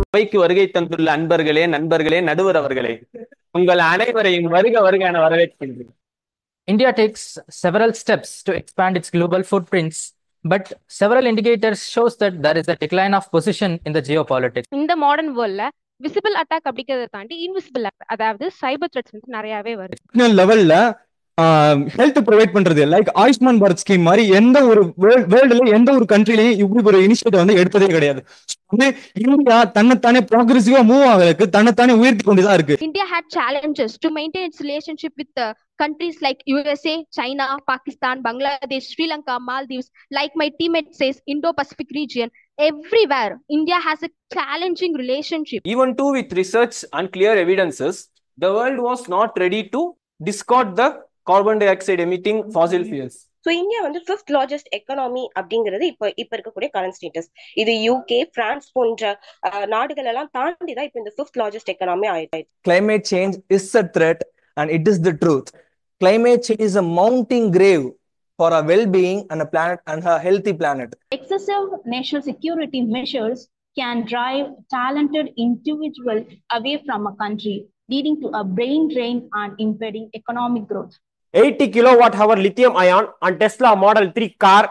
சபைக்கு வருகை தந்துள்ள அன்பர்களே, நண்பர்களே, நடுவர் அவர்களே, உங்கள் அனைவரையும் வருக வருக என வரவேற்கின்றேன். India takes several steps to expand its global footprints, but several indicators shows that there is a decline of position in the geopolitics. இந்த மாடர்ன் வேர்ல்ட்ல விசிபிள் அட்டாக் அப்படிங்கறத தாண்டி இன்விசிபிள் அதாவது சைபர் த்ரெட்ஸ் வந்து நிறையவே வருது. லெவல்ல ஹெல்த் ப்ரொவைட் பண்றது லைக் ஆயுஷ்மான் பாரத் ஸ்கீம் மாதிரி எந்த ஒரு வேர்ல்டுல எந்த ஒரு கண்ட்ரிலையும் இப்படி ஒரு இனிஷியேட்டிவ் வந்து எடுத்ததே கிடையாது. இந்தியா தன்னைத்தானே ப்ராக்ரெசிவா மூவ் ஆகிறதுக்கு தன்னைத்தானே உயர்த்தி கொண்டுதான் இருக்கு. India had challenges to maintain its relationship with countries like USA, China, Pakistan, Bangladesh, Sri Lanka, Maldives. Like my teammate says, Indo-Pacific region. Everywhere, India has a challenging relationship. Even too, with research and clear evidences, the world was not ready to discard the carbon dioxide emitting fossil fuels. So India வந்து fifth largest economy அப்படிங்கிறது இப்ப இருக்கக்கூடிய current status. இது UK, France போன்ற நாடுகள் எல்லாம் தாண்டி தான் இப்ப இந்த ஃபிஃப்த் லார்ஜஸ்ட் எக்கனாமி ஆயிடுச்சு. Climate change is a threat and it is the truth. Climate change is a mounting grave for our well-being and a planet and a healthy planet. Excessive national security measures can drive talented individuals away from a country, leading to a brain drain and impeding economic growth. 80 kilowatt-hour lithium-ion and Tesla Model 3 car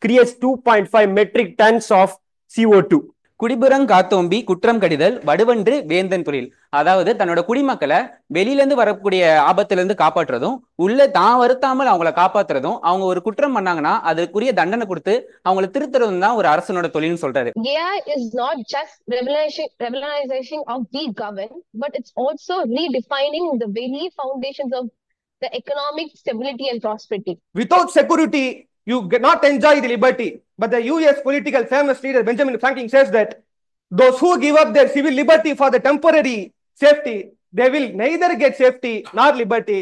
creates 2.5 metric tons of CO2. குடிபுறங் காத்தோம்பி குற்றம் கடிதல் வடுவன்று வேந்தன் புரில். அதாவது தன்னோட குடிமக்களை வெளியில இருந்து வரக்கூடிய ஆபத்துல இருந்து காப்பாற்றுறதும் உள்ள தான் வருத்தாமல் அவங்கள காப்பாத்துறதும் அவங்க ஒரு குற்றம் பண்ணாங்கன்னா அதுக்குரிய தண்டனை கொடுத்து அவங்களை திருத்துறதும் தான் ஒரு அரசனோட தொழில்னு சொல்றாரு. AI is not just revolutionization of the government, but it's also redefining the very foundations of the economic stability and prosperity. Without security, you cannot enjoy the liberty. But the US political famous leader Benjamin Franklin says that those who give up their civil liberty for the temporary safety, they will neither get safety nor liberty.